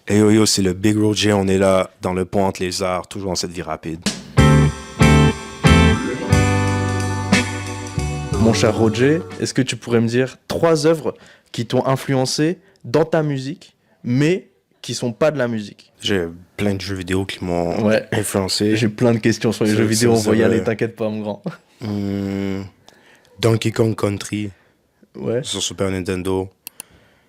Et yo yo, c'est le Big Roger, on est là, dans le pont entre les arts, toujours dans cette vie rapide. Mon cher Roger, est-ce que tu pourrais me dire 3 œuvres qui t'ont influencé dans ta musique, mais qui sont pas de la musique? J'ai plein de jeux vidéo qui m'ont Ouais, influencé. j'ai plein de questions sur les Ça- jeux ça- vidéo, on ça va y va. aller, t'inquiète pas, mon grand. Hmm, Donkey Kong Country Ouais. sur Super Nintendo.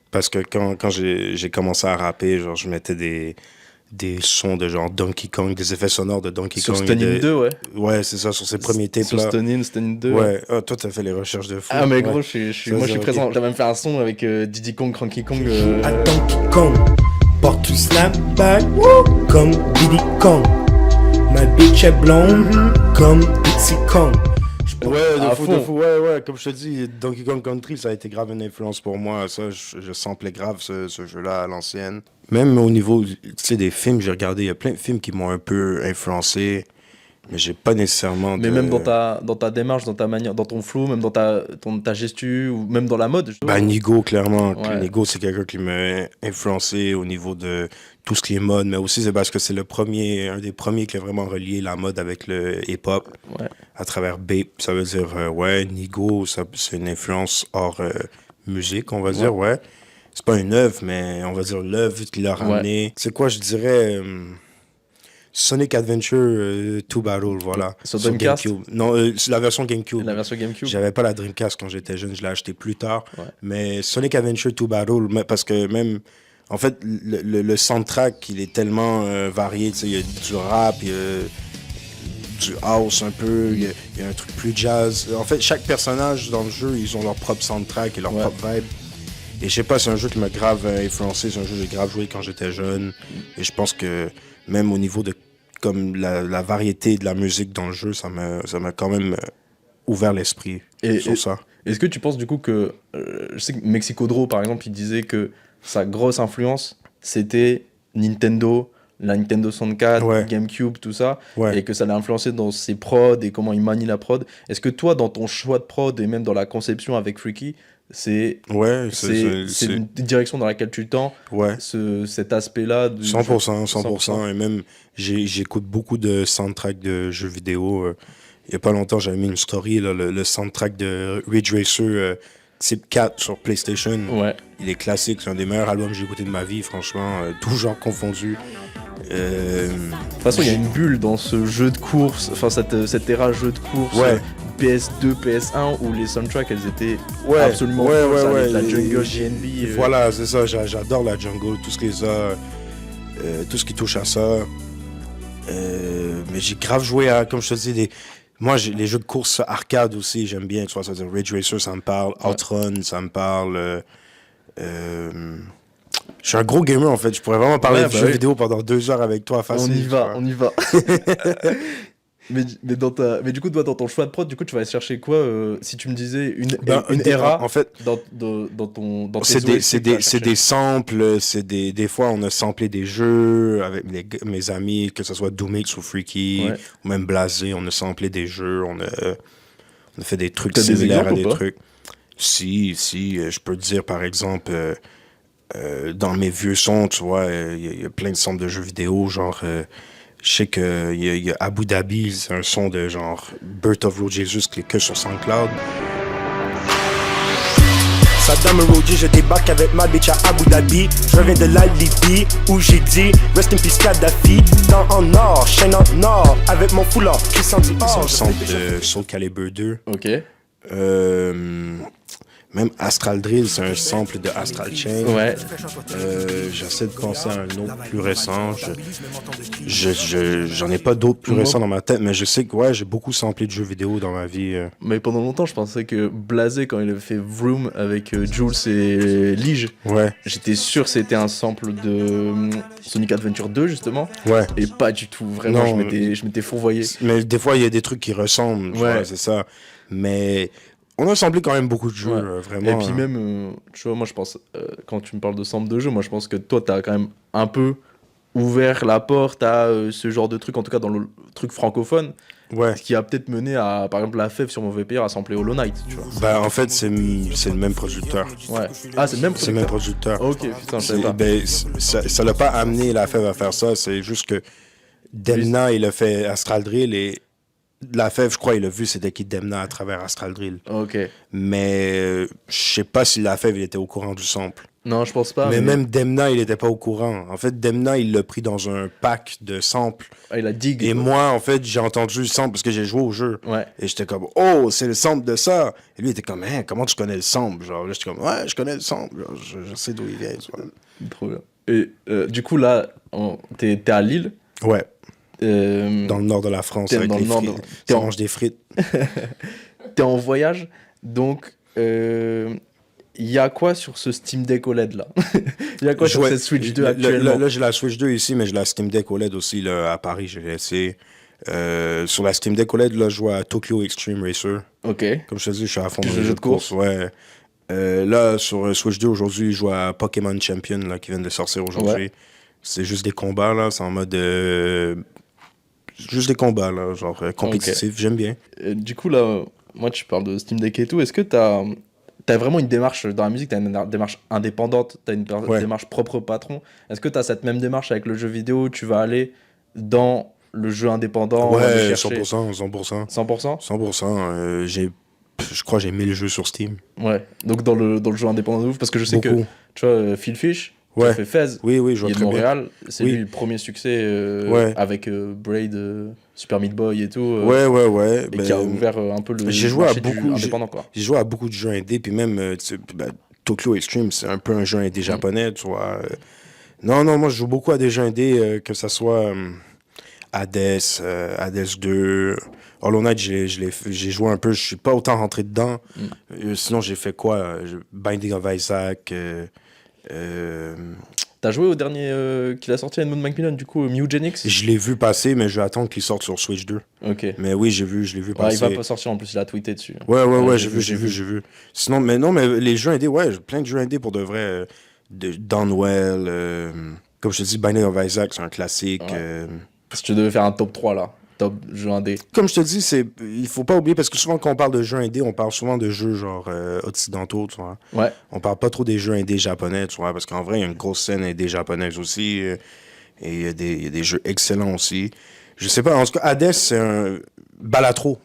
Parce que quand j'ai commencé à rapper, genre, je mettais des sons de genre Donkey Kong, des effets sonores de Donkey Sur Kong. Stonin 2, ouais. Ouais, c'est ça, sur ses premiers tapes Sur là. Stonin 2. Ouais, ah, toi, t'as fait les recherches de fou. Ah, mais Ouais. gros, Ça, moi je c'est suis ok. présent. J'ai même fait un son avec Diddy Kong, Cranky Kong. Joue à Donkey Kong, porte tout snapback, comme Diddy Kong. Ma bitch est blonde, comme Dixie Kong. Ouais, À de fond. fou, ouais, comme je te dis, Donkey Kong Country, ça a été grave une influence pour moi, ça, je samplais grave ce jeu-là à l'ancienne. Même au niveau, tu sais, des films, j'ai regardé, il y a plein de films qui m'ont un peu influencé, mais j'ai pas nécessairement Mais de... même dans ta démarche, dans ta manière, dans ton flow, même dans ta gestu, ou même dans la mode. Je trouve. Bah, Nigo, clairement. Ouais. Nigo, c'est quelqu'un qui m'a influencé au niveau de tout ce qui est mode, mais aussi c'est parce que c'est un des premiers qui a vraiment relié la mode avec le hip-hop Ouais. à travers Bape. Ça veut dire, ouais, Nigo, c'est une influence hors musique, on va dire, ouais. C'est pas une œuvre, mais on va dire l'œuvre qu'il a ramené. C'est quoi, je dirais... Sonic Adventure 2 Battle, voilà. Sur Dreamcast? GameCube. Non, c'est la version GameCube. La version GameCube. J'avais pas la Dreamcast quand j'étais jeune, je l'ai acheté plus tard. Ouais. Mais Sonic Adventure 2 Battle, parce que même, en fait, le soundtrack, il est tellement varié. Tu sais, il y a du rap, il y a du house un peu, il y a un truc plus jazz. En fait, chaque personnage dans le jeu, ils ont leur propre soundtrack et leur propre vibe. Et je sais pas, c'est un jeu qui m'a grave influencé, c'est un jeu que j'ai grave joué quand j'étais jeune. Et je pense que même au niveau de comme la variété de la musique dans le jeu, ça m'a quand même ouvert l'esprit sur ça. Est-ce que tu penses du coup que... je sais que Mexico Draw, par exemple, il disait que sa grosse influence, c'était Nintendo, la Nintendo 64, GameCube, tout ça, et que ça l'a influencé dans ses prods et comment il manie la prod. Est-ce que toi, dans ton choix de prod et même dans la conception avec Freaky, c'est une direction dans laquelle tu tends, cet aspect-là de 100%. Et même, j'écoute beaucoup de soundtracks de jeux vidéo. Il y a pas longtemps, j'avais mis une story, là, le soundtrack de Ridge Racer Type 4 sur PlayStation. Ouais. Il est classique, c'est un des meilleurs albums que j'ai écouté de ma vie, franchement, tout genre confondu. De toute façon, il y a une bulle dans ce jeu de course, enfin cette ère jeu de course PS2, PS1 où les soundtracks elles étaient absolument folles, la jungle, GNB. Voilà, c'est ça, j'adore la jungle, tout ce tout ce qui touche à ça. Mais j'ai grave joué à, comme je te dis, moi les jeux de course arcade aussi, j'aime bien, tu vois, ça veut dire Ridge Racer, ça me parle, Outrun, ça me parle. Je suis un gros gamer en fait, je pourrais vraiment parler de jeux vidéo pendant 2 heures avec toi facile. On y va. mais du coup, toi, dans ton choix de prod, du coup, tu vas aller chercher quoi si tu me disais une era en fait, dans tes c'est des samples, des fois on a samplé des jeux avec mes amis, que ce soit Doomix ou Freaky, ou même Blasé, on a samplé des jeux, on a fait des trucs similaires à des trucs. Si, je peux te dire par exemple... dans mes vieux sons, tu vois, il y a plein de sons de jeux vidéo, genre, je sais qu'il y a Abu Dhabi, c'est un son de genre Birth of Lord Jesus qui est que sur SoundCloud. Saddam Roger, je débarque avec ma bitch à Abu Dhabi. Je reviens de la Libye où j'ai dit Rest in peace Kadhafi. Dans en or, chaîne en or, avec mon foulard, Christian Dior. C'est un son de Soul Calibur 2. Ok. Même Astral Drill, c'est un sample de Astral Chain. Ouais. J'essaie de penser à un autre plus récent. J'en ai pas d'autres plus récents dans ma tête, mais je sais que j'ai beaucoup samplé de jeux vidéo dans ma vie. Mais pendant longtemps, je pensais que Blasé, quand il avait fait Vroom avec Jules et Lige, j'étais sûr que c'était un sample de Sonic Adventure 2, justement. Ouais. Et pas du tout. Vraiment, je m'étais fourvoyé. Mais des fois, il y a des trucs qui ressemblent. C'est ça. Mais... on a samplé quand même beaucoup de jeux, vraiment. Et puis même, tu vois, moi je pense, quand tu me parles de sample de jeu, moi je pense que toi t'as quand même un peu ouvert la porte à ce genre de truc, en tout cas dans le truc francophone. Ce qui a peut-être mené à, par exemple, la Fève sur Mauvais Payeur à sampler Hollow Knight, tu vois. Ben, en fait, c'est le même producteur. Ouais. Ah, c'est le même producteur? C'est le même producteur. Ok, putain, je savais pas. Ben, ça l'a pas amené la Fève à faire ça, c'est juste que Demna, il a fait Astral Drill et la Fève, je crois, il a vu c'était qui Demna à travers Astral Drill. Ok. Mais je sais pas si la Fève, il était au courant du sample. Non, je pense pas. Mais même Demna, il était pas au courant. En fait, Demna, il l'a pris dans un pack de samples. Ah, il a dig. Et moi, en fait, j'ai entendu le sample parce que j'ai joué au jeu. Ouais. Et j'étais comme, oh, c'est le sample de ça. Et lui, il était comme, hein, comment tu connais le sample? Genre, là, j'étais comme, ouais, je connais le sample. Genre, je sais d'où il vient. Trop bien. Et du coup, là, t'es à Lille. Ouais. Dans le nord de la France, avec les frites. Tu manges des frites. T'es en voyage, donc il y a quoi sur ce Steam Deck OLED là? Il y a quoi sur cette Switch 2 actuellement? Là, j'ai la Switch 2 ici, mais j'ai la Steam Deck OLED aussi là, à Paris, j'ai laissé. Sur la Steam Deck OLED, là, je joue à Tokyo Extreme Racer. Ok. Comme je te dis, je suis à fond dans le jeu de course. Ouais. Là, sur Switch 2, aujourd'hui, je joue à Pokémon Champion, là, qui vient de sortir aujourd'hui. Ouais. C'est juste des combats, là. C'est en mode... juste des combats, là, genre compétitifs. Okay. J'aime bien. Du coup, là, moi, tu parles de Steam Deck et tout. Est-ce que t'as vraiment une démarche dans la musique, t'as une démarche indépendante, t'as une démarche propre patron? Est-ce que t'as cette même démarche avec le jeu vidéo? Tu vas aller dans le jeu indépendant? Ouais, 100%. 100%. Je crois que j'ai 1000 jeux sur Steam. Ouais, donc dans le jeu indépendant de ouf, parce que je sais que, tu vois, Phil Fish, qui a fait Fez, oui, je vois il est de Montréal, c'est lui le premier succès avec Braid, Super Meat Boy et tout. Ouais. Et qui a ouvert un peu le marché indépendant, quoi. J'ai joué à beaucoup de jeux indés, puis même Tokyo Extreme, c'est un peu un jeu indé japonais, tu vois. Non, moi je joue beaucoup à des jeux indés, que ça soit Hades 2... Hollow Knight, j'ai joué un peu, je suis pas autant rentré dedans. Sinon, j'ai fait quoi? Binding of Isaac. T'as joué au dernier qu'il a sorti à Edmund Macmillan, du coup, Mewgenix? Je l'ai vu passer, mais je vais attendre qu'il sorte sur Switch 2. Ok. Mais oui, je l'ai vu passer. Il va pas sortir en plus, il a tweeté dessus. Ouais, j'ai vu. Sinon, mais les jeux indés, plein de jeux indés pour de vrai. Downwell, comme je te dis, Binding of Isaac, c'est un classique. Si tu devais faire un top 3 là. Top jeu indé. Comme je te dis, il faut pas oublier, parce que souvent quand on parle de jeux indés, on parle souvent de jeux genre occidentaux, tu vois. Ouais. On parle pas trop des jeux indés japonais, tu vois, parce qu'en vrai, il y a une grosse scène indé japonaise aussi, et il y a des jeux excellents aussi. Je sais pas, en tout cas, Hades, c'est un... Balatro,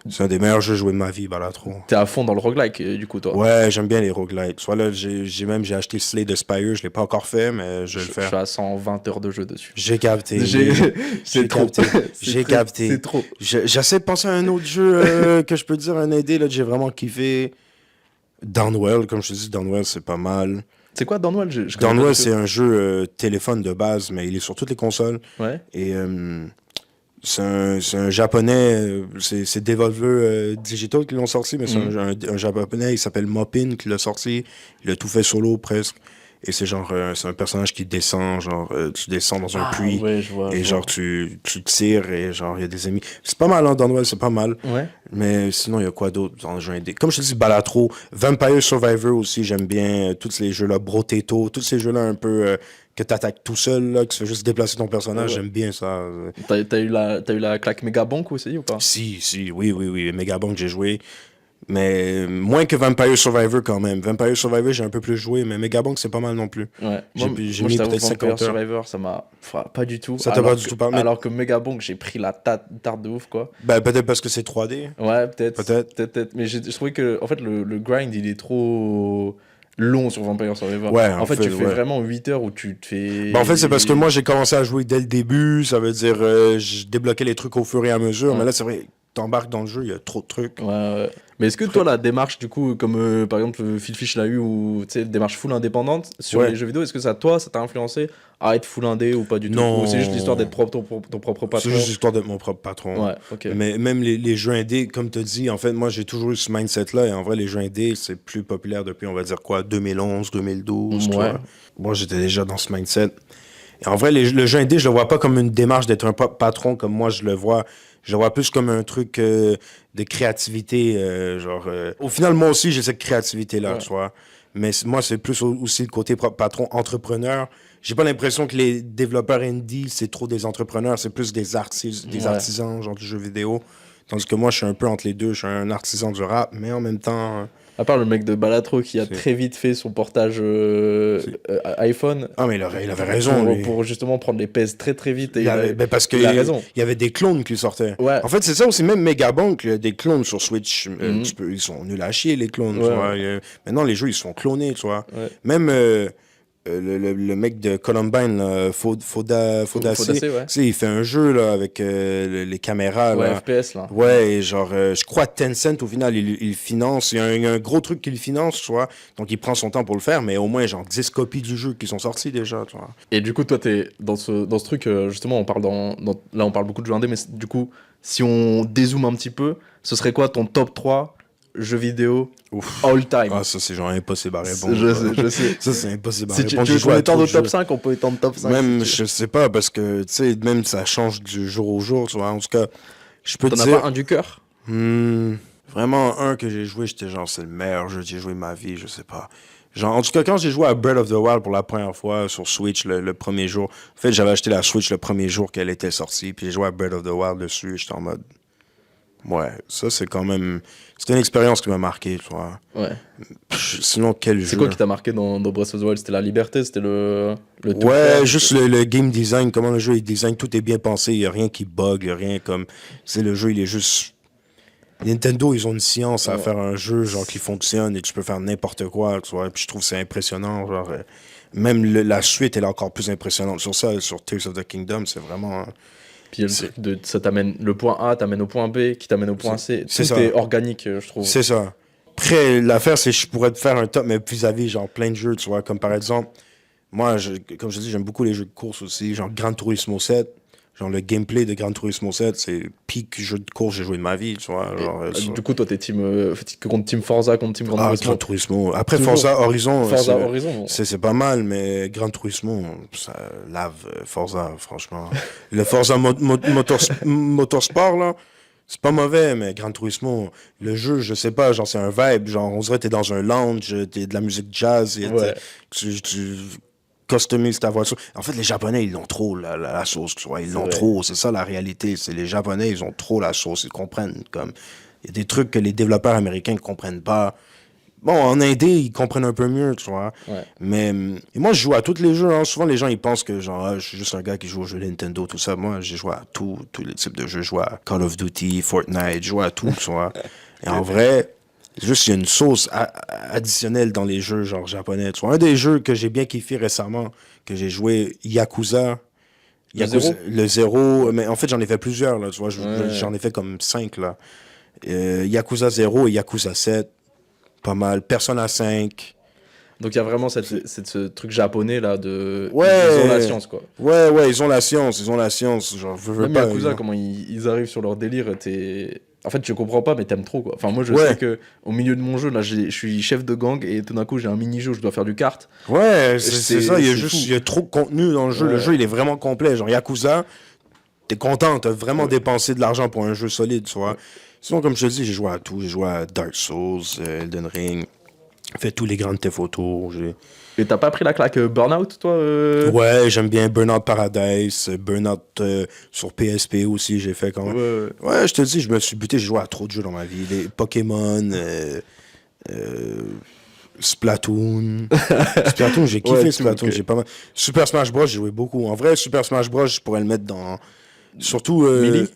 c'est un des meilleurs jeux joués de ma vie, Balatro. T'es à fond dans le roguelike, du coup, toi? Ouais, j'aime bien les roguelikes. Soit là, j'ai acheté Slay the Spire, je l'ai pas encore fait, mais je vais le faire. Je suis à 120 heures de jeu dessus. J'ai capté. C'est trop. J'ai capté. C'est trop. J'essaie de penser à un autre jeu que je peux dire, un indé, là, que j'ai vraiment kiffé. Downwell, comme je te dis, Downwell, c'est pas mal. C'est quoi Downwell? Downwell, c'est un jeu téléphone de base, mais il est sur toutes les consoles. Ouais. Et... c'est un japonais, c'est Devolver Digital qui l'ont sorti, mais c'est un japonais, il s'appelle Mopin qui l'a sorti. Il a tout fait solo presque. Et c'est genre, c'est un personnage qui descend, genre, tu descends dans un puits. Ouais, je vois. Tu tires et genre, il y a des ennemis. C'est pas mal, hein, Downwell, c'est pas mal. Ouais. Mais sinon, il y a quoi d'autre dans le jeu indé? Comme je te dis, Balatro, Vampire Survivor aussi, j'aime bien. Tous ces jeux-là, Broteto, tous ces jeux-là un peu... que t'attaques tout seul, là, que tu fais juste déplacer ton personnage, j'aime bien ça. T'as eu la claque Megabank aussi ou pas? Si, oui. Megabank, j'ai joué. Mais moins que Vampire Survivor quand même. Vampire Survivor, j'ai un peu plus joué, mais Megabank, c'est pas mal non plus. Ouais. J'ai mis peut-être 50 Vampire Survivor, ça m'a pas du tout. Ça t'a pas du tout parlé? Alors que Megabank, j'ai pris la tarte de ouf, quoi. Ben, peut-être parce que c'est 3D. Ouais, peut-être. Mais je trouvais que, en fait, le grind, il est trop... long sur Vampire Survivor. Ouais, en fait, tu fais vraiment 8 heures où tu te fais... En fait, c'est parce que moi, j'ai commencé à jouer dès le début. Ça veut dire, je débloquais les trucs au fur et à mesure. Mais là, c'est vrai, t'embarques dans le jeu, il y a trop de trucs. Ouais. Mais est-ce que toi, la démarche, du coup, comme par exemple Phil Fish l'a eu, ou tu sais, démarche full indépendante sur les jeux vidéo, est-ce que ça t'a influencé à être full indé ou pas du tout? Non. Ou c'est juste l'histoire d'être ton propre patron? C'est juste l'histoire d'être mon propre patron. Ouais, ok. Mais même les jeux indés, comme tu as dit, en fait, moi, j'ai toujours eu ce mindset-là. Et en vrai, les jeux indés, c'est plus populaire depuis, on va dire quoi, 2011, 2012. Ouais. Moi, j'étais déjà dans ce mindset. Et en vrai, le jeu indé, je le vois pas comme une démarche d'être un patron comme moi je le vois. Je le vois plus comme un truc de créativité. Au final, moi aussi, j'ai cette créativité-là, tu vois. Mais moi, c'est plus aussi le côté patron entrepreneur. J'ai pas l'impression que les développeurs indie, c'est trop des entrepreneurs, c'est plus des artisans, genre du jeu vidéo. Tandis que moi, je suis un peu entre les deux. Je suis un artisan du rap, mais en même temps... À part le mec de Balatro qui a très vite fait son portage iPhone. Ah, mais il avait raison. Pour justement prendre les pèses très très vite. Parce qu'il a raison. Il y avait des clones qui sortaient. Ouais. En fait, c'est ça aussi, même Megabank, il y a des clones sur Switch. Ils sont nuls à chier, les clones. Tu vois. Maintenant, les jeux, ils sont clonés, tu vois. Ouais. Même le mec de Columbine, là, Fodacé, il fait un jeu là, avec les caméras. Ouais, là. FPS, là. Ouais, et genre, je crois Tencent, au final, il finance. Il y a un gros truc qu'il finance, tu vois. Donc, il prend son temps pour le faire, mais au moins, genre, 10 copies du jeu qui sont sorties déjà, tu vois. Et du coup, toi, t'es dans ce truc, justement, on parle là, on parle beaucoup de jeux indés, mais du coup, si on dézoome un petit peu, ce serait quoi ton top 3 jeux vidéo all time? Ah, ça, c'est genre impossible à répondre. Je sais. Ça, c'est impossible à si répondre. Si tu veux qu'on étende au top 5, on peut étendre top 5. Même, je sais pas, parce que, tu sais, même ça change du jour au jour, tu vois. En tout cas, je peux te dire... T'en as pas un du cœur? Vraiment, un que j'ai joué, j'étais genre, c'est le meilleur jeu que j'ai joué de ma vie, je sais pas. Genre, en tout cas, quand j'ai joué à Breath of the Wild pour la première fois sur Switch le premier jour, en fait, j'avais acheté la Switch le premier jour qu'elle était sortie, puis j'ai joué à Breath of the Wild dessus, et j'étais en mode... Ouais, ça, c'est quand même... C'était une expérience qui m'a marqué, tu vois. Ouais. Sinon, quel jeu... C'est quoi qui t'a marqué dans Breath of the Wild? C'était la liberté? C'était le tout ouais, juste le game design, comment le jeu est design, tout est bien pensé, il n'y a rien qui bug, il n'y a rien comme... C'est le jeu, il est juste... Nintendo, ils ont une science à faire un jeu, genre, qui fonctionne, et tu peux faire n'importe quoi, tu vois. Puis je trouve que c'est impressionnant, genre... Même la suite, elle est encore plus impressionnante. Sur ça, sur Tears of the Kingdom, c'est vraiment... Puis ça t'amène le point A, t'amène au point B, qui t'amène au point C. Tout est organique, je trouve. C'est ça. Après, l'affaire, c'est que je pourrais te faire un top, mais vis-à-vis, genre, plein de jeux, tu vois. Comme par exemple, moi, comme je dis, j'aime beaucoup les jeux de course aussi. Genre, Gran Turismo 7. Genre, le gameplay de Gran Turismo 7, c'est le pic jeu de course que j'ai joué de ma vie, tu vois. Genre, du coup, toi, t'es contre Team Forza, contre Team Gran Turismo. Gran Turismo. Après, Forza Horizon. Horizon. C'est pas mal, mais Gran Turismo, ça lave Forza, franchement. Le Forza Motorsport, là, c'est pas mauvais, mais Gran Turismo, le jeu, je sais pas, genre, c'est un vibe. Genre, on dirait que t'es dans un lounge, t'es de la musique jazz, et tu customise ta voiture. En fait, les Japonais, ils l'ont trop, la sauce, tu vois. Ils l'ont trop. C'est ça, la réalité. C'est les Japonais, ils ont trop la sauce. Ils comprennent, comme... Il y a des trucs que les développeurs américains ne comprennent pas. Bon, en indé, ils comprennent un peu mieux, tu vois. Ouais. Mais moi, je joue à tous les jeux. Hein. Souvent, les gens, ils pensent que, genre, je suis juste un gars qui joue aux jeux Nintendo, tout ça. Moi, j'ai joué à tous les types de jeux. Je joue à Call of Duty, Fortnite, je joue à tout, tu vois. Et en vrai... Juste, il y a une sauce additionnelle dans les jeux, genre, japonais. Tu vois, un des jeux que j'ai bien kiffé récemment, que j'ai joué, Yakuza. Le 0. Mais en fait, j'en ai fait plusieurs, là. Tu vois, j'en ai fait comme 5, là. Yakuza 0 et Yakuza 7. Pas mal. Persona 5. Donc, il y a vraiment ce truc japonais, là, ils ont la science, quoi. Ouais, ils ont la science. Genre, même pas, Yakuza, comment ils arrivent sur leur délire, En fait, je comprends pas, mais t'aimes trop, quoi. Enfin, moi, je sais que au milieu de mon jeu, là, je suis chef de gang et tout d'un coup, j'ai un mini-jeu où je dois faire du kart. Ouais, c'est ça. Il y a trop de contenu dans le jeu. Ouais. Le jeu, il est vraiment complet. Genre, Yakuza, t'es content. T'as vraiment dépensé de l'argent pour un jeu solide, tu vois. Ouais. Sinon, comme je te dis, j'ai joué à tout. J'ai joué à Dark Souls, Elden Ring, fait tous les grands Theft Auto. Et t'as pas pris la claque Burnout, toi Ouais, j'aime bien Burnout Paradise, Burnout sur PSP aussi, j'ai fait quand même. Ouais, je te dis, je me suis buté, j'ai joué à trop de jeux dans ma vie. Les Pokémon, Splatoon. Splatoon, j'ai kiffé Splatoon, j'ai pas mal. Super Smash Bros, j'ai joué beaucoup. En vrai, Super Smash Bros, je pourrais le mettre dans... Surtout... Melee.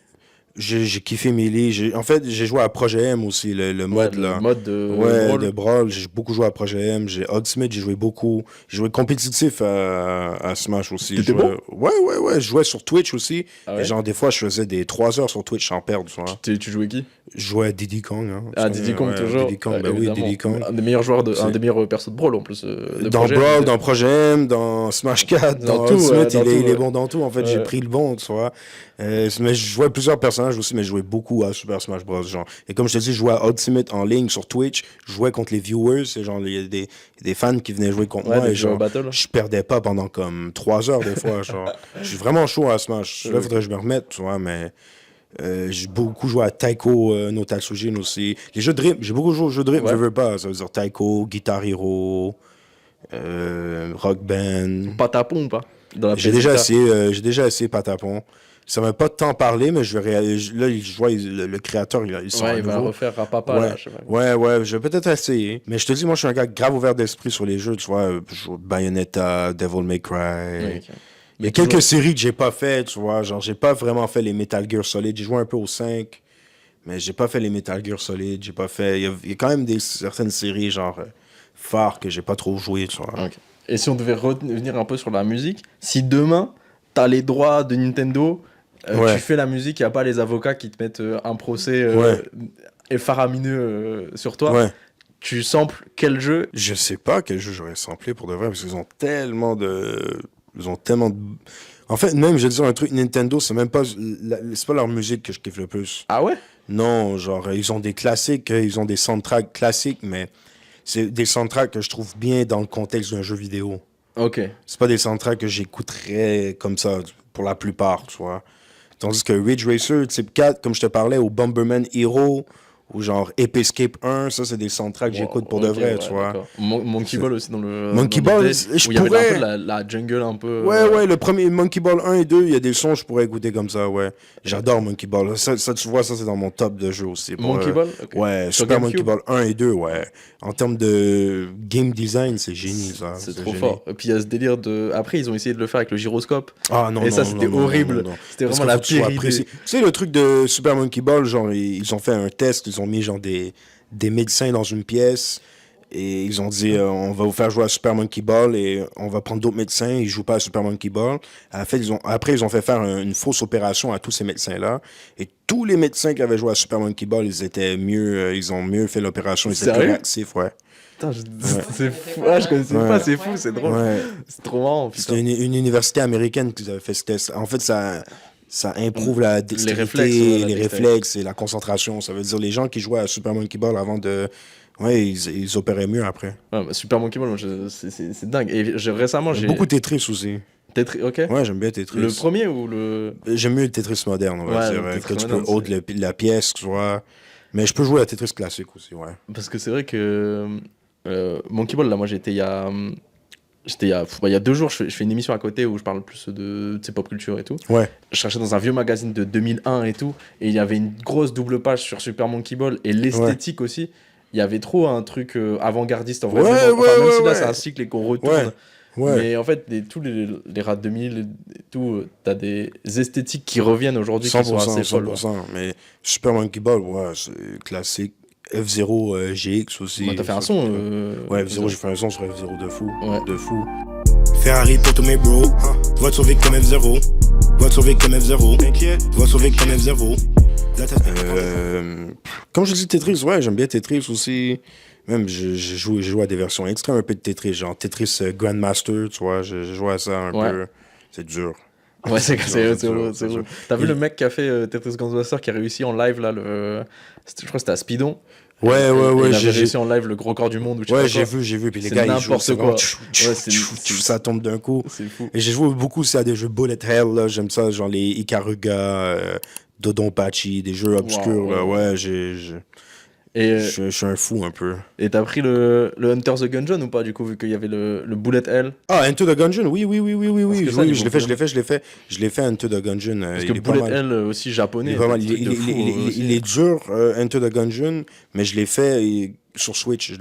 J'ai kiffé Melee. En fait, j'ai joué à Projet M aussi, le mode là. Le mode de Brawl. J'ai beaucoup joué à Projet M. Ultimate, j'ai joué beaucoup. J'ai joué compétitif à Smash aussi. T'étais bon? Ouais. Je jouais sur Twitch aussi. Ah ouais? Et genre, des fois, je faisais des 3 heures sur Twitch sans perdre. Tu jouais qui? Je jouais à Diddy Kong. Hein. Ah, Diddy Kong, toujours. Diddy Kong, oui, Diddy Kong. Un des meilleurs joueurs, un des meilleurs persos de Brawl en plus. Dans Brawl, dans Projet M, dans Smash 4, dans Ultimate, il est bon dans tout. En fait, j'ai pris le bon, tu vois. Mais je jouais plusieurs personnages. Smash aussi, mais je jouais beaucoup à Super Smash Bros. Genre. Et comme je te dis, je jouais à Ultimate en ligne sur Twitch. Je jouais contre les viewers. C'est genre, il y a des fans qui venaient jouer contre moi. Et genre, je perdais pas pendant comme 3 heures des fois. Genre. Je suis vraiment chaud à Smash. Là, il faudrait que je me remette, tu vois, mais... j'ai beaucoup joué à Taiko no Tatsujin aussi. Les jeux de rythme, j'ai beaucoup joué aux jeux de rythme, je veux pas. Ça veut dire Taiko, Guitar Hero, Rock Band. Patapon ou pas? J'ai déjà essayé Patapon. Ça m'a pas tant parlé, mais je vois le créateur, il sort il va refaire Rapapa, ouais. Là, je sais pas. Ouais, je vais peut-être essayer. Mais je te dis, moi, je suis un gars grave ouvert d'esprit sur les jeux, tu vois. Je joue Bayonetta, Devil May Cry. Okay. Il y a quelques séries que j'ai pas fait, tu vois. Genre, j'ai pas vraiment fait les Metal Gear Solid. J'ai joué un peu au 5, mais j'ai pas fait les Metal Gear Solid. J'ai pas fait... Il y a quand même certaines séries, genre, phares que j'ai pas trop joué, tu vois. Okay. Et si on devait revenir un peu sur la musique, si demain, t'as les droits de Nintendo, tu fais la musique, il n'y a pas les avocats qui te mettent un procès faramineux sur toi, tu samples quel jeu? Je sais pas quel jeu j'aurais samplé pour de vrai, parce qu'ils ont tellement de... En fait, même, je vais dire un truc, Nintendo, c'est même pas... C'est pas leur musique que je kiffe le plus. Ah ouais? Non, genre, ils ont des classiques, ils ont des soundtracks classiques, mais c'est des soundtracks que je trouve bien dans le contexte d'un jeu vidéo. Ok. C'est pas des soundtracks que j'écouterais comme ça, pour la plupart, tu vois. Tandis que Ridge Racer, Type 4, comme je te parlais, ou Bomberman Hero... ou genre Ape Escape 1, ça c'est des soundtracks que j'écoute pour de vrai, tu vois. Monkey Ball aussi dans le... Monkey Ball, où il y avait un peu la jungle un peu... Ouais, le premier Monkey Ball 1 et 2, il y a des sons que je pourrais écouter comme ça, ouais. J'adore Monkey Ball. Ça, tu vois, ça c'est dans mon top de jeux aussi. Monkey Ball? Okay. Ouais, Super Monkey Ball 1 et 2, ouais. En termes de game design, c'est génie, ça. C'est trop fort. Et puis il y a ce délire de... Après, ils ont essayé de le faire avec le gyroscope. Ah non, et ça, c'était horrible. C'était vraiment la pire idée. Tu sais, le truc de Super Monkey Ball, genre, ils ont fait un test, ils ont mis genre des médecins dans une pièce et ils ont dit on va vous faire jouer à Super Monkey Ball et on va prendre d'autres médecins, ils jouent pas à Super Monkey Ball. Après ils ont fait faire une fausse opération à tous ces médecins-là et tous les médecins qui avaient joué à Super Monkey Ball, ils ont mieux fait l'opération, ils étaient plus réactifs, ouais. Putain, c'est fou. Ah, je connaissais pas, c'est fou, c'est drôle. Ouais. C'est trop marrant. C'était une université américaine qui avait fait ce test. En fait, ça improuve la dextérité, les réflexes et la concentration. Ça veut dire les gens qui jouaient à Super Monkey Ball avant de... Ouais, ils opéraient mieux après. Ouais, bah, Super Monkey Ball, c'est dingue. Et récemment, j'ai... Beaucoup Tetris aussi. Tetris, ok. Ouais, j'aime bien Tetris. Le premier ou le... J'aime mieux le Tetris moderne, on va dire. Que tu peux haute la pièce, tu vois. Mais je peux jouer à Tetris classique aussi, ouais. Parce que c'est vrai que... Monkey Ball, là, moi, il y a 2 jours, je fais une émission à côté où je parle plus de pop culture et tout. Ouais. Je cherchais dans un vieux magazine de 2001 et tout, et il y avait une grosse double page sur Super Monkey Ball et l'esthétique aussi. Il y avait trop un truc avant-gardiste en vrai. Même si là c'est un cycle et qu'on retourne. Ouais. Mais en fait, tous les rats 2000 et tout, t'as des esthétiques qui reviennent aujourd'hui qui sont assez folles. 100%. Ouais. Mais Super Monkey Ball, ouais, c'est classique. F-Zero GX aussi. Ouais, t'as fait un son Ouais, F-Zero, j'ai fait un son sur F-Zero de fou. Ouais. De fou. Ferrari pour tous mes bros. Va te sauver comme F-Zero. Va te sauver comme F-Zero. T'inquiète. Va te sauver comme F-Zero. Comme je dis Tetris, ouais, j'aime bien Tetris aussi. Même, je joue à des versions extrêmes un peu de Tetris. Genre Tetris Grandmaster, tu vois. Je joue à ça un peu. C'est dur. Ouais, c'est dur. T'as vu le mec qui a fait Tetris Grandmaster qui a réussi en live là, je crois que c'était à Speedon. Ouais. J'ai réussi en live le gros corps du monde. Ouais, j'ai vu. Puis les gars, ils jouent. N'importe quoi. Ça tombe d'un coup. C'est fou. Et j'ai joué beaucoup aussi à des jeux Bullet Hell, là. J'aime ça, genre les Ikaruga, Dodonpachi, des jeux obscurs, là. Ouais, je suis un fou un peu. Et t'as pris le Hunter the Gungeon ou pas, du coup, vu qu'il y avait le Bullet Hell? Ah, Into the Gungeon, oui. Je l'ai fait Into the Gungeon. Parce que Bullet Hell aussi japonais. Il est dur, Into the Gungeon, mais je l'ai fait sur Switch.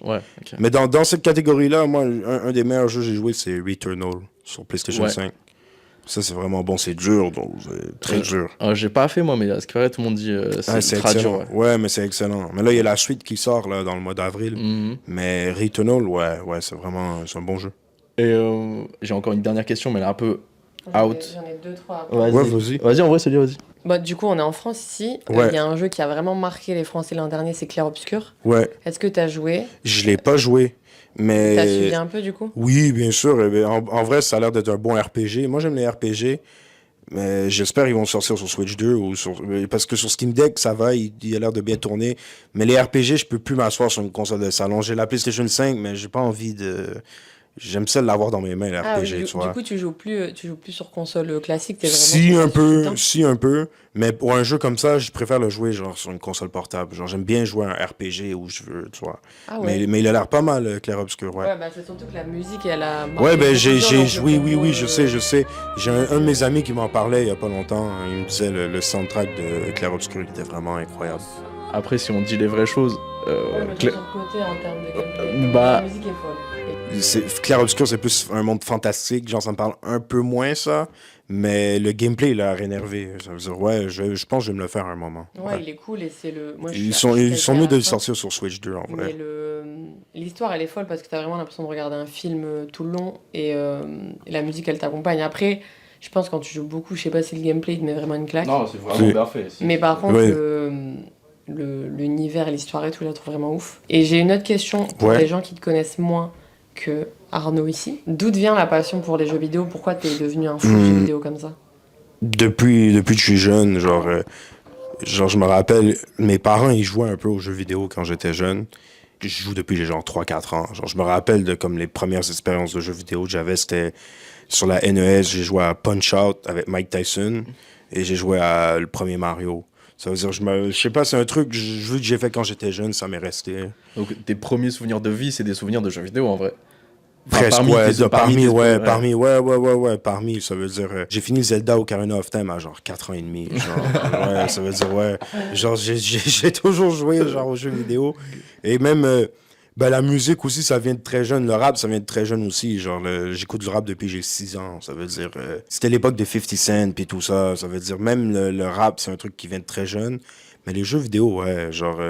Ouais, ok. Mais dans cette catégorie-là, moi, un des meilleurs jeux que j'ai joué, c'est Returnal sur PlayStation 5. Ça, c'est vraiment bon. C'est dur, donc c'est très dur. J'ai pas fait, moi, mais ce qui paraît, tout le monde dit c'est très dur. Ouais, mais c'est excellent. Mais là, il y a la suite qui sort là, dans le mois d'avril. Mm-hmm. Mais Returnal, ouais, c'est vraiment un bon jeu. Et j'ai encore une dernière question, mais elle est un peu out. J'en ai 2-3. Vas-y, en vrai, c'est vas-y. Bah, du coup, on est en France ici. Il y a un jeu qui a vraiment marqué les Français l'an dernier, c'est Clair Obscur. Ouais. Est-ce que t'as joué? Je l'ai pas joué. Mais... T'as suivi un peu, du coup? Oui, bien sûr. En vrai, ça a l'air d'être un bon RPG. Moi, j'aime les RPG. Mais j'espère qu'ils vont sortir sur Switch 2 parce que sur Steam Deck, ça va, il a l'air de bien tourner. Mais les RPG, je peux plus m'asseoir sur une console de salon. J'ai la PlayStation 5, mais j'ai pas envie de... J'aime ça l'avoir dans mes mains, les RPG, tu vois. Du coup, tu joues plus sur console classique, t'es vraiment Si, un peu. Mais pour un jeu comme ça, je préfère le jouer genre sur une console portable. Genre, j'aime bien jouer un RPG où je veux, tu vois. Ah ouais. Mais il a l'air pas mal, Clair Obscur, ouais. Ouais, bah c'est surtout que la musique, elle a... Ouais, ben oui, je sais. J'ai un de mes amis qui m'en parlait il y a pas longtemps. Il me disait le soundtrack de Clair Obscur, il était vraiment incroyable. Après, si on dit les vraies choses... mais de son côté, en termes de gameplay, la musique est folle. Clair Obscur, c'est plus un monde fantastique. Genre, ça me parle un peu moins, ça. Mais le gameplay, il a rénervé. Ça veut dire, ouais, je pense que je vais me le faire à un moment. Ouais, il est cool et c'est le... Moi, ils sont mieux de le sortir sur Switch 2, en vrai. Mais l'histoire, elle est folle parce que t'as vraiment l'impression de regarder un film tout le long et la musique, elle t'accompagne. Après, je pense que quand tu joues beaucoup, je sais pas si le gameplay, il te met vraiment une claque. Non, c'est vraiment parfait. Mais par contre, l'univers et l'histoire et tout, je la trouve vraiment ouf. Et j'ai une autre question pour les gens qui te connaissent moins que Arnaud ici. D'où vient la passion pour les jeux vidéo? Pourquoi t'es devenu un fou de jeux vidéo comme ça? Depuis que je suis jeune, genre je me rappelle, mes parents, ils jouaient un peu aux jeux vidéo quand j'étais jeune. Je joue depuis j'ai genre 3-4 ans. Genre, je me rappelle de comme les premières expériences de jeux vidéo que j'avais, c'était sur la NES, j'ai joué à Punch-Out avec Mike Tyson et j'ai joué à le premier Mario. Ça veut dire, je sais pas, c'est un truc que j'ai fait quand j'étais jeune, ça m'est resté. Donc tes premiers souvenirs de vie, c'est des souvenirs de jeux vidéo en vrai? Presque, parmi, ça veut dire... j'ai fini Zelda Ocarina of Time à genre 4 ans et demi, genre, ouais, ça veut dire, genre, j'ai toujours joué, genre, aux jeux vidéo, et même, la musique aussi, ça vient de très jeune, le rap, ça vient de très jeune aussi, genre, j'écoute du rap depuis que j'ai 6 ans, ça veut dire, c'était l'époque de 50 Cent, puis tout ça, ça veut dire, même le rap, c'est un truc qui vient de très jeune, mais les jeux vidéo, ouais, genre...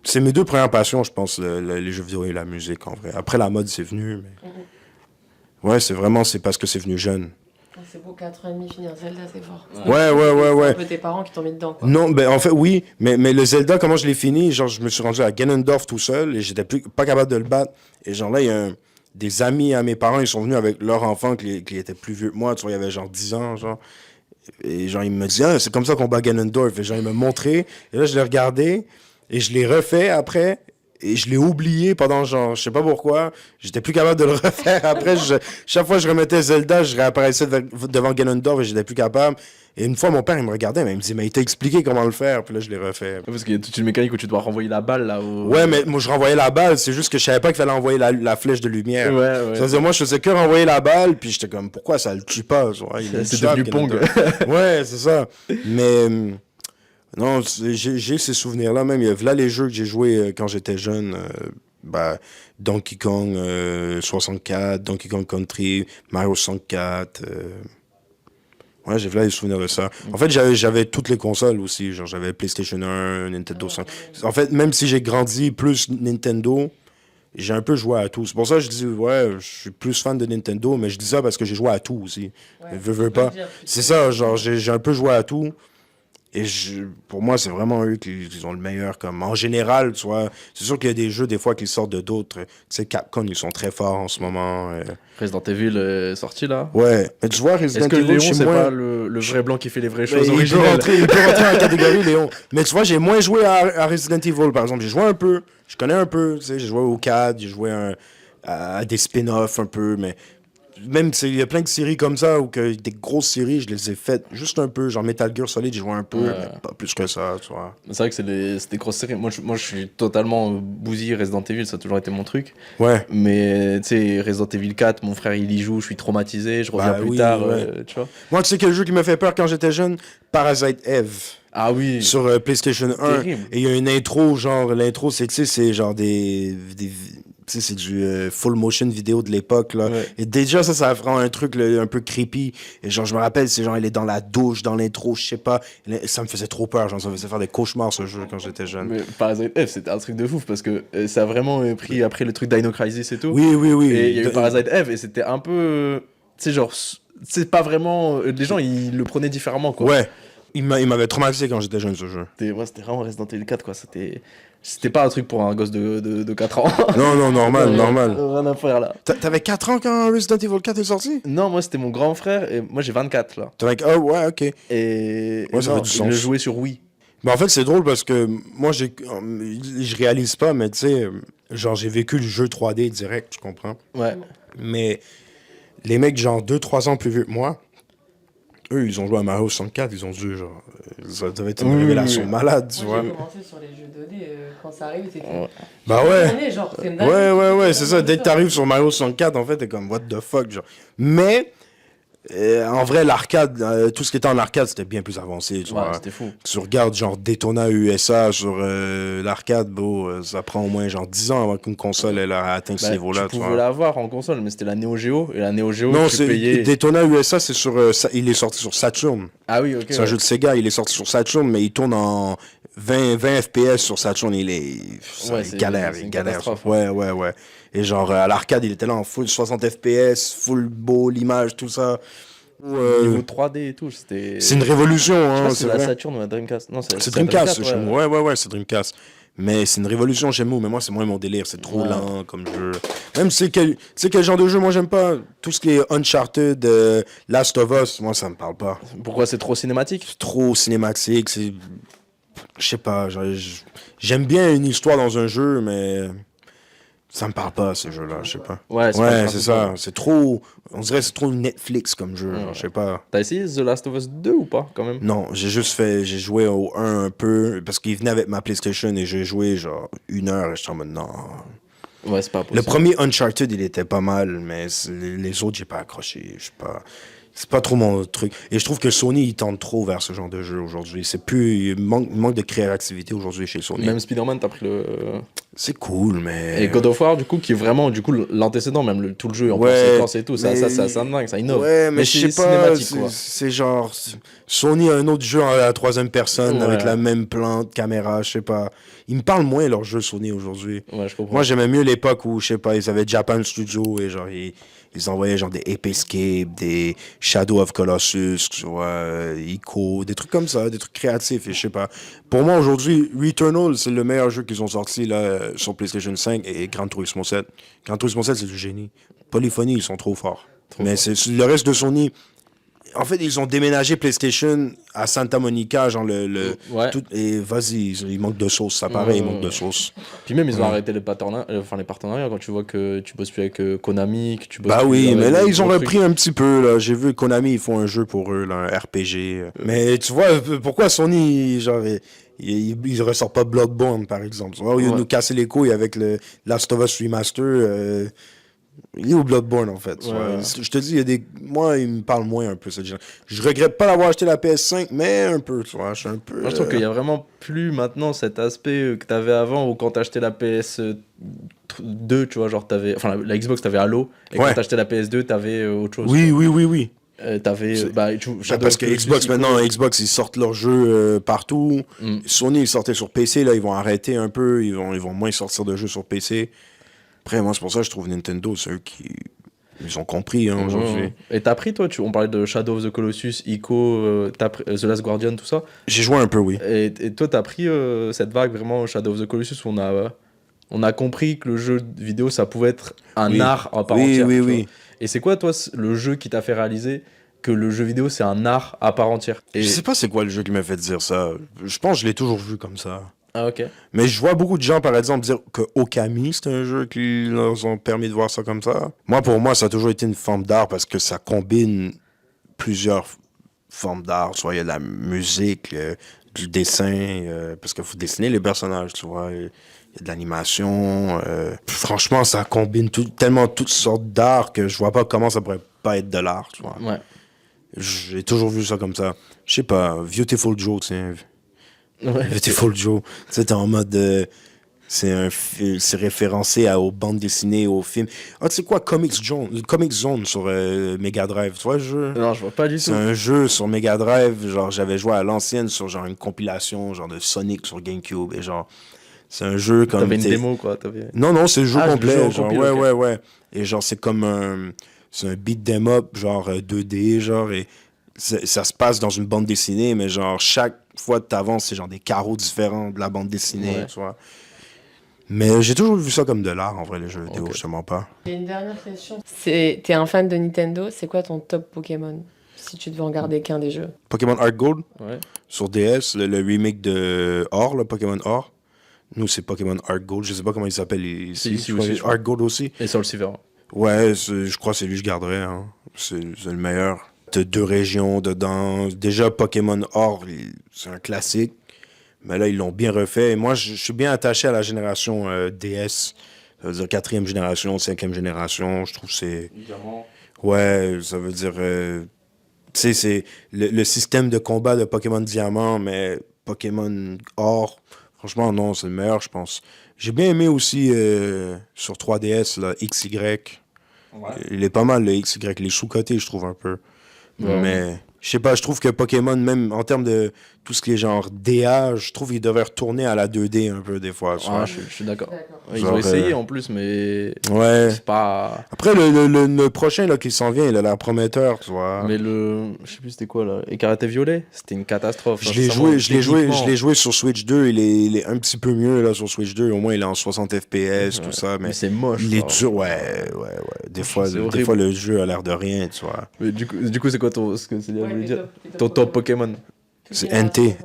c'est mes deux premières passions, je pense, les jeux vidéo et la musique, en vrai. Après, la mode, c'est venu, mais... Ouais, c'est parce que c'est venu jeune. C'est beau, 4 ans et demi, finir Zelda, c'est fort. Ouais. C'est un peu tes parents qui t'ont mis dedans, quoi. Non, en fait, oui, mais le Zelda, comment je l'ai fini, genre, je me suis rendu à Ganondorf tout seul, et j'étais pas capable de le battre. Et genre, là, il y a des amis à mes parents, ils sont venus avec leur enfant qui était plus vieux que moi, tu vois, il y avait genre 10 ans, genre. Et genre, ils me disaient, c'est comme ça qu'on bat Ganondorf. Et genre, ils me montraient, et là, je l'ai regardé... Et je l'ai refait après, et je l'ai oublié pendant genre, je sais pas pourquoi. J'étais plus capable de le refaire après. Chaque fois que je remettais Zelda, je réapparaissais devant Ganondorf et j'étais plus capable. Et une fois, mon père, il me regardait, mais il me disait, mais il t'a expliqué comment le faire. Puis là, je l'ai refait. Parce qu'il y a toute une mécanique où tu dois renvoyer la balle là. Ouais, mais moi, je renvoyais la balle. C'est juste que je savais pas qu'il fallait envoyer la flèche de lumière. Ouais. C'est-à-dire, moi, je faisais que renvoyer la balle, puis j'étais comme, pourquoi ça le tue pas? C'est devenu Pong. Ouais, c'est ça. Mais... non, j'ai ces souvenirs-là même. Il y a là les jeux que j'ai joués quand j'étais jeune. Donkey Kong 64, Donkey Kong Country, Mario 64. Ouais, j'ai là les souvenirs de ça. En fait, j'avais toutes les consoles aussi. Genre, j'avais PlayStation 1, Nintendo 5. En fait, même si j'ai grandi plus Nintendo, j'ai un peu joué à tout. C'est pour ça que je dis, je suis plus fan de Nintendo, mais je dis ça parce que j'ai joué à tout aussi. Veux pas. C'est ça, genre, j'ai un peu joué à tout. Et pour moi, c'est vraiment eux qui ont le meilleur. Comme en général, tu vois, c'est sûr qu'il y a des jeux, des fois, qui sortent de d'autres. Tu sais, Capcom, ils sont très forts en ce moment. Resident Evil est sorti, là. Ouais. Mais tu vois, Resident Evil, Léon, c'est pas le vrai blanc qui fait les vraies choses il originales. il peut rentrer dans la catégorie, Léon. Mais tu vois, j'ai moins joué à Resident Evil, par exemple. J'ai joué un peu. Je connais un peu. Tu sais, j'ai joué au CAD, j'ai joué à des spin-offs un peu, mais... Même, il y a plein de séries comme ça, ou que des grosses séries, je les ai faites juste un peu. Genre Metal Gear Solid, j'ai joué un peu, mais pas plus que ça, tu vois. C'est vrai que c'est des grosses séries. Moi, je suis totalement bousillé Resident Evil, ça a toujours été mon truc. Ouais. Mais, tu sais, Resident Evil 4, mon frère, il y joue, je suis traumatisé, je reviens plus tard, tu vois. Moi, tu sais quel jeu qui m'a fait peur quand j'étais jeune? Parasite Eve. Ah oui. Sur PlayStation 1. Terrible. Et il y a une intro, genre, l'intro, c'est genre tu sais, c'est du full motion vidéo de l'époque, là. Ouais. Et déjà, ça prend un truc un peu creepy. Et genre, je me rappelle, c'est genre, il est dans la douche, dans l'intro, je sais pas. Ça me faisait trop peur, genre, ça me faisait faire des cauchemars, ce jeu, quand j'étais jeune. Mais Parasite Eve, c'était un truc de fou, parce que ça a vraiment pris après le truc Dino Crisis et tout. Oui. Et il y a eu Parasite Eve, et c'était un peu... tu sais, genre, c'est pas vraiment... les gens, ils le prenaient différemment, quoi. Ouais. Il m'avait traumatisé quand j'étais jeune, ce jeu. C'était vraiment Resident Evil 4, quoi. C'était pas un truc pour un gosse de 4 ans. Non, normal. Rien à faire, là. T'avais 4 ans quand Resident Evil 4 est sorti? Non, moi, c'était mon grand frère, et moi, j'ai 24, là. Oh, ouais, ok. Et ouais, ça non, fait du sens. il le jouait sur Wii. Mais en fait, c'est drôle parce que moi, je réalise pas, mais tu sais, genre, j'ai vécu le jeu 3D direct, tu comprends? Ouais. Mais les mecs, genre, 2-3 ans plus vieux que moi, eux, ils ont joué à Mario 64, ils ont dû, genre, ça devait être une révélation malade, tu vois. Moi, j'ai commencé sur les jeux 2D, quand ça arrive, c'était... Bah ouais. Ouais, c'est ça. Dès que t'arrives sur Mario 64, en fait, t'es comme, what the fuck, genre. Mais... en vrai, l'arcade, tout ce qui était en arcade, c'était bien plus avancé. Tu vois. C'était fou. Tu regardes genre Daytona USA sur l'arcade, ça prend au moins genre 10 ans avant qu'une console elle a atteint ce niveau-là. Tu pouvais l'avoir en console, mais c'était la Neo Geo. Et la Neo Geo, non, tu payais... Daytona USA, c'est sur, il est sorti sur Saturn. Ah oui, ok. C'est un jeu de Sega, il est sorti sur Saturn, mais il tourne en 20 FPS sur Saturn. Il galère. Ouais. Et genre, à l'arcade, il était là en full 60 FPS, full beau, l'image, tout ça. Niveau 3D et tout, c'était... C'est une révolution, hein. C'est la Saturn ou la Dreamcast. Non, c'est Dreamcast, ouais, c'est Dreamcast. Mais c'est une révolution chez moi, mais moi, c'est moins mon délire. C'est trop lent comme jeu. Même, tu sais quel genre de jeu, moi, j'aime pas. Tout ce qui est Uncharted, Last of Us, moi, ça me parle pas. Pourquoi c'est trop cinématique? C'est trop cinématique, je sais pas, j'aime bien une histoire dans un jeu, mais ça me parle pas, ces jeux-là, je sais pas. Ouais, c'est ça. C'est trop... On dirait que c'est trop Netflix comme jeu, je sais pas. T'as essayé The Last of Us 2 ou pas, quand même? Non, j'ai joué au 1 un peu, parce qu'il venait avec ma PlayStation et j'ai joué genre 1 heure et j'étais en mode non. Ouais, c'est pas possible. Le premier Uncharted, il était pas mal, mais les autres, j'ai pas accroché, je sais pas... C'est pas trop mon truc. Et je trouve que Sony, il tente trop vers ce genre de jeu aujourd'hui. C'est plus... Il manque de créativité aujourd'hui chez Sony. Même Spider-Man, t'as pris le... C'est cool, mais... Et God of War, du coup, qui est vraiment, l'antécédent, même tout le jeu en séquence et tout, ça dingue, ça innove. Ouais, mais je sais pas, quoi. C'est genre... Sony a un autre jeu à la 3e personne, avec la même plante, caméra, je sais pas. Ils me parlent moins, leurs jeux Sony, aujourd'hui. Ouais, je comprends. Moi, j'aimais mieux l'époque où, je sais pas, ils avaient Japan Studio et genre... Ils envoyaient genre des Ape Escape, des Shadow of Colossus, tu vois, Ico, des trucs comme ça, des trucs créatifs, et je sais pas. Pour moi, aujourd'hui, Returnal, c'est le meilleur jeu qu'ils ont sorti là, sur PlayStation 5, et Gran Turismo 7. Gran Turismo 7, c'est du génie. Polyphony, ils sont trop forts. Mais c'est le reste de Sony... En fait, ils ont déménagé PlayStation à Santa Monica, genre tout, et vas-y, il manque de sauce, ça paraît, il manque de sauce. Puis même, ils ont arrêté les partenariats quand tu vois que tu bosses plus avec Konami, que tu bosses Bah plus oui, avec mais là, ils ont repris trucs. un petit peu, là. J'ai vu Konami, ils font un jeu pour eux, là, un RPG. Mais tu vois, pourquoi Sony, genre, ils ressortent pas Bloodborne, par exemple. Au lieu de nous casser les couilles avec le Last of Us Remaster, il est au Bloodborne, en fait. Je te dis, moi, il me parle moins un peu, cette genre. Je regrette pas d'avoir acheté la PS5, mais un peu, tu vois. Je suis un peu... Moi, je trouve qu'il y a vraiment plus maintenant cet aspect que t'avais avant, où quand t'achetais la PS2, tu vois, genre t'avais... Enfin, la Xbox, t'avais Halo, et quand t'achetais la PS2, t'avais autre chose. Oui. T'avais... parce que Xbox, maintenant, Xbox, ils sortent leurs jeux partout. Sony, ils sortaient sur PC, là, ils vont arrêter un peu. Ils vont moins sortir de jeux sur PC. Après, moi, c'est pour ça que je trouve Nintendo, c'est eux qui... Ils ont compris, hein, aujourd'hui. Et t'as pris, toi, on parlait de Shadow of the Colossus, Ico, The Last Guardian, tout ça. J'ai joué un peu, oui. Et toi, t'as pris cette vague, vraiment, Shadow of the Colossus, où on a compris que le jeu vidéo, ça pouvait être un art à part entière. Oui. Et c'est quoi, toi, le jeu qui t'a fait réaliser que le jeu vidéo, c'est un art à part entière? Je sais pas c'est quoi le jeu qui m'a fait dire ça. Je pense que je l'ai toujours vu comme ça. Ah, ok. Mais je vois beaucoup de gens, par exemple, dire que Okami, c'est un jeu qui leur ont permis de voir ça comme ça. Moi, pour moi, ça a toujours été une forme d'art parce que ça combine plusieurs formes d'art. Soit il y a de la musique, du dessin, parce qu'il faut dessiner les personnages, tu vois. Il y a de l'animation. Franchement, ça combine tellement toutes sortes d'art que je vois pas comment ça pourrait pas être de l'art, tu vois. Ouais. J'ai toujours vu ça comme ça. Je sais pas, Beautiful Joe, tiens. Ouais. Beautiful Joe. Tu sais, t'es en mode... c'est référencé aux bandes dessinées, aux films. Ah, tu sais quoi, Comic Zone sur Mega Drive, tu vois le jeu? Non, je vois pas du tout. C'est un jeu sur Mega Drive, genre j'avais joué à l'ancienne sur genre une compilation genre de Sonic sur GameCube et genre c'est un jeu comme... T'avais une démo, quoi. Non, c'est le jeu complet. Le jeu genre, complet, ouais. Et genre c'est comme un... C'est un beat 'em up, genre 2D, genre, et ça se passe dans une bande dessinée, mais genre, chaque fois que t'avances, c'est genre des carreaux différents de la bande dessinée, tu vois. Mais j'ai toujours vu ça comme de l'art, en vrai, les jeux vidéo, je te mens pas. J'ai une dernière question. T'es un fan de Nintendo, c'est quoi ton top Pokémon? Si tu devais en garder qu'un des jeux. Pokémon Heart Gold, sur DS, le remake de Or, le Pokémon Or. Nous, c'est Pokémon Heart Gold, je sais pas comment il s'appelle ici. Heart Gold aussi. Et Soul Silver. Ouais, je crois que c'est lui que je garderais, hein. C'est le meilleur. T'as 2 régions dedans. Déjà, Pokémon Or, c'est un classique. Mais là, ils l'ont bien refait. Et moi, je suis bien attaché à la génération DS. Ça veut dire 4e génération, 5e génération. Je trouve que c'est... Évidemment. Ouais, ça veut dire... tu sais, c'est le système de combat de Pokémon Diamant, mais Pokémon Or, franchement, non, c'est le meilleur, je pense. J'ai bien aimé aussi sur 3DS, là, XY. Ouais. Il est pas mal, le XY. Il est sous-coté, je trouve, un peu. Ouais. Mais... Je sais pas, je trouve que Pokémon, même en termes de tout ce qui est genre DA, je trouve qu'il devrait retourner à la 2D un peu des fois. Ah, je suis d'accord. Ils ont essayé en plus, mais c'est pas... Après, le prochain là, qui s'en vient, il a l'air prometteur, tu vois. Mais je sais plus c'était quoi là, Écarlate Violet, c'était une catastrophe. Je l'ai joué sur Switch 2, il est un petit peu mieux là sur Switch 2, au moins il est en 60 FPS, tout ça. Mais c'est moche. Il est dur, ouais. Des fois, le jeu a l'air de rien, tu vois. Mais du coup c'est quoi ton top Pokémon? C'est NT.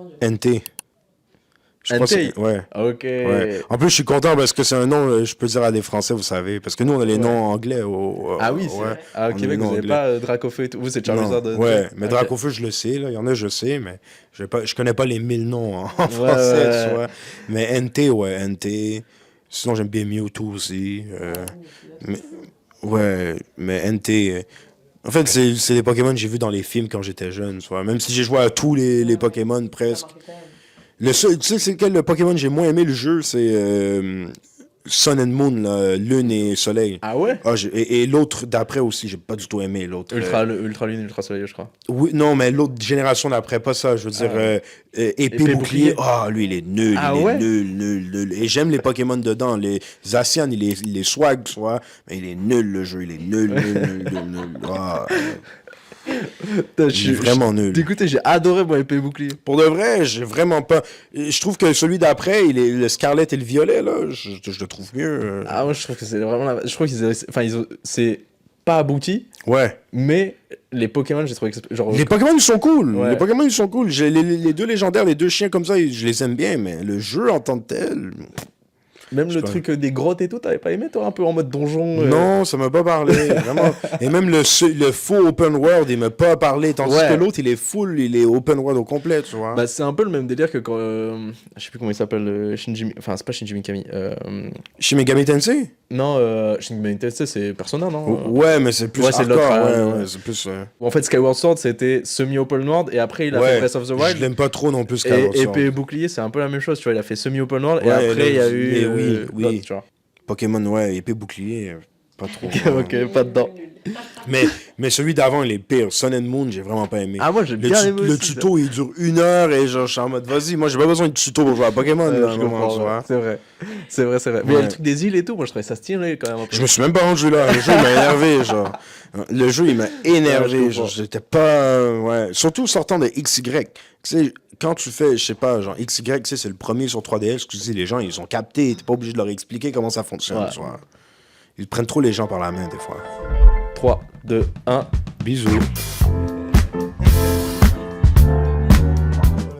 Je crois que ouais. Ok. Ouais. En plus, je suis content parce que c'est un nom, je peux dire à des Français, vous savez. Parce que nous, on a les noms anglais. Ah oui, c'est vrai. Au Québec, vous n'avez pas Dracofeu et tout. Vous, c'est Charizard. Ouais, mais Dracofeu, je le sais. Là. Il y en a, je sais, mais je connais pas les 1000 noms en français, tu vois. Mais NT, NT. Sinon, j'aime bien Mewtwo aussi. Mais NT... En fait, c'est des Pokémon que j'ai vus dans les films quand j'étais jeune, tu vois. Même si j'ai joué à tous les Pokémon presque. Le seul, tu sais, c'est lequel le Pokémon que j'ai moins aimé le jeu, c'est Sun and Moon, là, Lune et Soleil. Ah ouais? Et l'autre d'après aussi, j'ai pas du tout aimé l'autre. Ultra Lune, Ultra Soleil, je crois. Oui, non, mais l'autre génération d'après, pas ça. Je veux dire, épée bouclier. Lui, il est nul. Nul. Et j'aime les Pokémon dedans. Les Zacian, il est swag, tu vois. Mais il est nul, le jeu. Il est nul. Je suis vraiment nul. Écoutez, j'ai adoré mon épée bouclier. Pour de vrai, j'ai vraiment pas. Je trouve que celui d'après, le Scarlet et le Violet, là, je le trouve mieux. Ah, moi, je trouve que c'est vraiment. Je trouve c'est pas abouti. Ouais. Mais les Pokémon, j'ai trouvé genre. Les Pokémon, ils sont cool. Ouais. Les Pokémon, ils sont cool. Les 2 légendaires, les 2 chiens comme ça, je les aime bien, mais le jeu en tant que tel. Même le truc des grottes et tout, t'avais pas aimé, toi, un peu en mode donjon Non, ça m'a pas parlé, vraiment. Et même le faux open world, il m'a pas parlé, tandis que l'autre, il est open world au complet, tu vois. Bah, c'est un peu le même délire que quand... je sais plus comment il s'appelle, Shinji... Enfin, c'est pas Shinji Mikami. Shin Megami Tensei? Non, Shin Megami Tensei, c'est Persona, non? Ouais, mais c'est plus hardcore, c'est plus... En fait, Skyward Sword, c'était semi-open world, et après, il a fait Breath of the Wild. Je l'aime pas trop non plus, Skyward Sword. Et Bouclier, c'est un peu la même chose, tu vois, il a fait semi-open world, et après, il y a eu... Oui. Pokémon, épée bouclier, pas trop. Ok, pas dedans. Mais celui d'avant, il est pire. Sun and Moon, j'ai vraiment pas aimé. Ah, moi, j'ai bien aimé le tuto, il dure 1 heure et genre, je suis en mode, vas-y, moi, j'ai pas besoin de tuto pour jouer à Pokémon. Je comprends, c'est vrai. Mais il y a le truc des îles et tout, moi, je trouvais ça stylé quand même. Je me suis même pas rendu là. Le jeu, il m'a énervé, genre. Le jeu, il m'a énervé. Genre, j'étais pas... Surtout sortant de XY. Tu sais, quand tu fais, je sais pas, genre XY, tu sais, c'est le premier sur 3DS, tu dis, les gens, ils ont capté. T'es pas obligé de leur expliquer comment ça fonctionne, tu vois. Ils prennent trop les gens par la main, des fois. 3, 2, 1. Bisous.